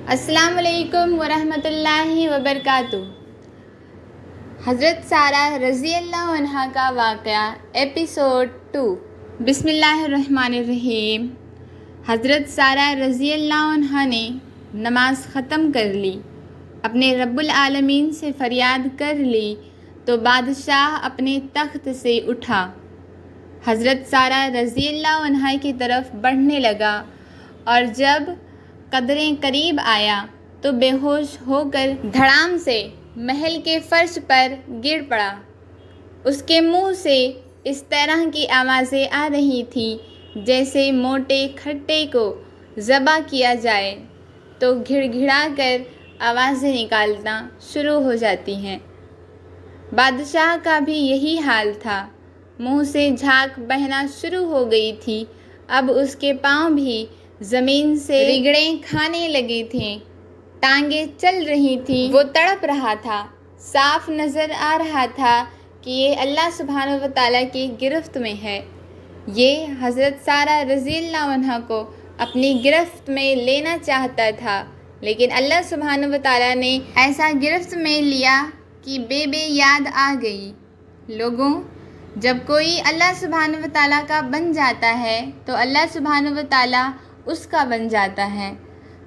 السلام علیکم ورحمۃ اللہ وبرکاتہ۔ حضرت سارہ رضی اللہ عنہا کا واقعہ ایپیسوڈ 2۔ بسم اللہ الرحمن الرحیم۔ حضرت سارہ رضی اللہ عنہا نے نماز ختم کر لی، اپنے رب العالمین سے فریاد کر لی تو بادشاہ اپنے تخت سے اٹھا، حضرت سارہ رضی اللہ عنہا کی طرف بڑھنے لگا اور جب قدریں قریب آیا تو بے ہوش ہو کر دھڑام سے محل کے فرش پر گر پڑا۔ اس کے منہ سے اس طرح کی آوازیں آ رہی تھیں جیسے موٹے کھٹے کو ذبح کیا جائے تو گھڑ گھڑا کر آوازیں نکالنا شروع ہو جاتی ہیں۔ بادشاہ کا بھی یہی حال تھا، منہ سے جھاگ بہنا شروع ہو گئی تھی، اب اس کے پاؤں بھی زمین سے رگڑیں کھانے لگے تھے، ٹانگیں چل رہی تھیں، وہ تڑپ رہا تھا۔ صاف نظر آ رہا تھا کہ یہ اللہ سبحانہ و تعالیٰ کی گرفت میں ہے۔ یہ حضرت سارہ رضی اللہ عنہا کو اپنی گرفت میں لینا چاہتا تھا، لیکن اللہ سبحانہ و تعالیٰ نے ایسا گرفت میں لیا کہ بے یاد آ گئی۔ لوگوں، جب کوئی اللہ سبحانہ و تعالیٰ کا بن جاتا ہے تو اللہ سبحانہ و تعالیٰ اس کا بن جاتا ہے۔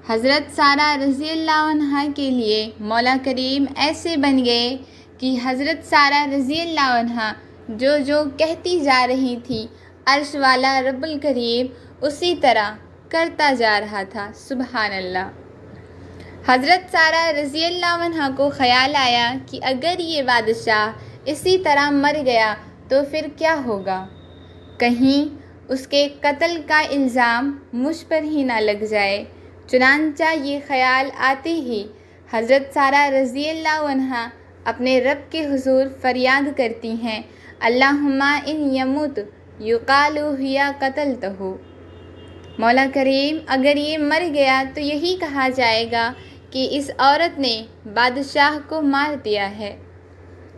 حضرت سارہ رضی اللہ عنہا کے لیے مولا کریم ایسے بن گئے کہ حضرت سارہ رضی اللہ عنہا جو کہتی جا رہی تھی، عرش والا رب الکریم اسی طرح کرتا جا رہا تھا۔ سبحان اللہ۔ حضرت سارہ رضی اللہ عنہا کو خیال آیا کہ اگر یہ بادشاہ اسی طرح مر گیا تو پھر کیا ہوگا، کہیں اس کے قتل کا الزام مجھ پر ہی نہ لگ جائے۔ چنانچہ یہ خیال آتے ہی حضرت سارہ رضی اللہ عنہا اپنے رب کے حضور فریاد کرتی ہیں، اللہم ان یمت یقال ہی قتلتہ۔ مولا کریم، اگر یہ مر گیا تو یہی کہا جائے گا کہ اس عورت نے بادشاہ کو مار دیا ہے۔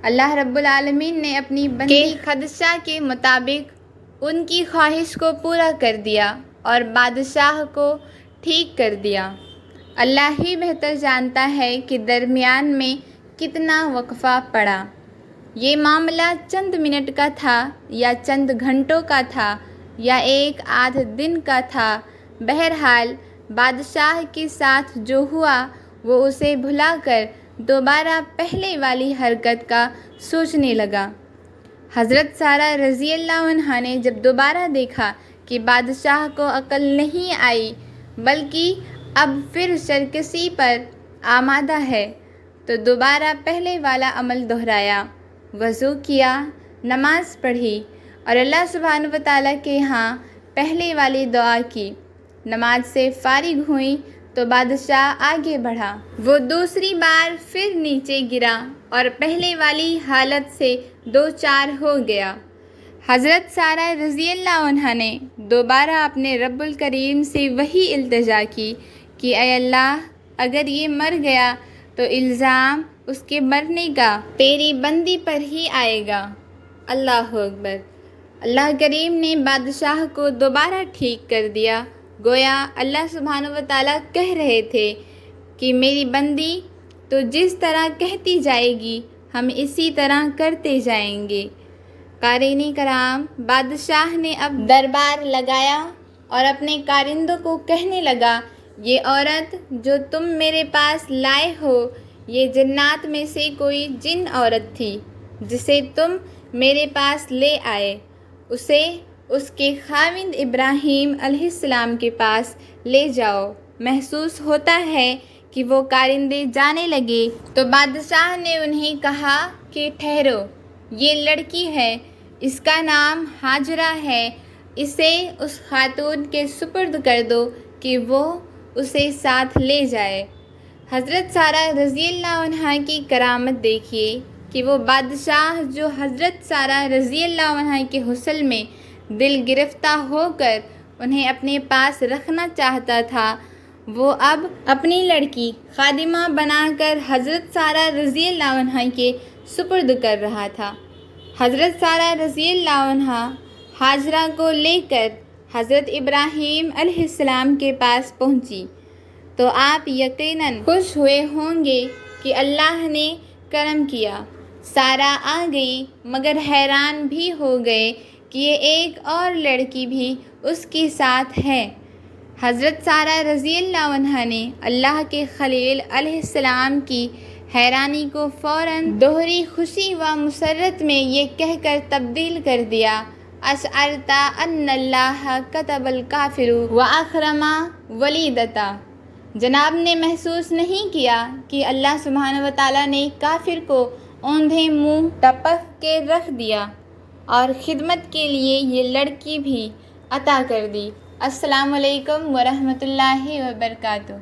اللہ رب العالمین نے اپنی بندی کے خدشہ کے مطابق ان کی خواہش کو پورا کر دیا اور بادشاہ کو ٹھیک کر دیا۔ اللہ ہی بہتر جانتا ہے کہ درمیان میں کتنا وقفہ پڑا۔ یہ معاملہ چند منٹ کا تھا یا چند گھنٹوں کا تھا یا ایک آدھ دن کا تھا، بہرحال بادشاہ کے ساتھ جو ہوا وہ اسے بھلا کر دوبارہ پہلے والی حرکت کا سوچنے لگا۔ حضرت سارہ رضی اللہ عنہا نے جب دوبارہ دیکھا کہ بادشاہ کو عقل نہیں آئی بلکہ اب پھر سرکشی پر آمادہ ہے تو دوبارہ پہلے والا عمل دہرایا، وضو کیا، نماز پڑھی اور اللہ سبحانہ و تعالیٰ کے ہاں پہلے والی دعا کی۔ نماز سے فارغ ہوئیں تو بادشاہ آگے بڑھا، وہ دوسری بار پھر نیچے گرا اور پہلے والی حالت سے دو چار ہو گیا۔ حضرت سارہ رضی اللہ عنہا نے دوبارہ اپنے رب الکریم سے وہی التجا کی کہ اے اللہ، اگر یہ مر گیا تو الزام اس کے مرنے کا تیری بندی پر ہی آئے گا۔ اللہ اکبر۔ اللہ کریم نے بادشاہ کو دوبارہ ٹھیک کر دیا، گویا اللہ سبحانہ و تعالیٰ کہہ رہے تھے کہ میری بندی تو جس طرح کہتی جائے گی ہم اسی طرح کرتے جائیں گے۔ قارئین کرام، بادشاہ نے اب دربار لگایا اور اپنے کارندوں کو کہنے لگا، یہ عورت جو تم میرے پاس لائے ہو یہ جنات میں سے کوئی جن عورت تھی جسے تم میرے پاس لے آئے، اسے اس کے خاوند ابراہیم علیہ السلام کے پاس لے جاؤ۔ محسوس ہوتا ہے کہ وہ کارندے جانے لگے تو بادشاہ نے انہیں کہا کہ ٹھہرو، یہ لڑکی ہے، اس کا نام ہاجرہ ہے، اسے اس خاتون کے سپرد کر دو کہ وہ اسے ساتھ لے جائے۔ حضرت سارہ رضی اللہ عنہا کی کرامت دیکھیے کہ وہ بادشاہ جو حضرت سارہ رضی اللہ عنہا کے حسن میں دل گرفتہ ہو کر انہیں اپنے پاس رکھنا چاہتا تھا، وہ اب اپنی لڑکی خادمہ بنا کر حضرت سارہ رضی اللہ عنہا کے سپرد کر رہا تھا۔ حضرت سارہ رضی اللہ عنہا ہاجرہ کو لے کر حضرت ابراہیم علیہ السلام کے پاس پہنچی تو تو آپ یقیناً خوش ہوئے ہوں گے کہ اللہ نے کرم کیا۔ سارہ آ گئی مگر حیران بھی ہو گئے کہ یہ ایک اور لڑکی بھی اس کے ساتھ ہے۔ حضرت سارہ رضی اللہ عنہا نے اللہ کے خلیل علیہ السلام کی حیرانی کو فوراً دوہری خوشی و مسرت میں یہ کہہ کر تبدیل کر دیا، اشعرت ان اللہ کتب الکافر واکرم ولیدتا۔ جناب نے محسوس نہیں کیا کہ اللہ سبحانہ وتعالیٰ نے کافر کو اوندھے منہ ٹپک کے رکھ دیا اور خدمت کے لیے یہ لڑکی بھی عطا کر دی۔ السلام علیکم ورحمۃ اللہ وبرکاتہ۔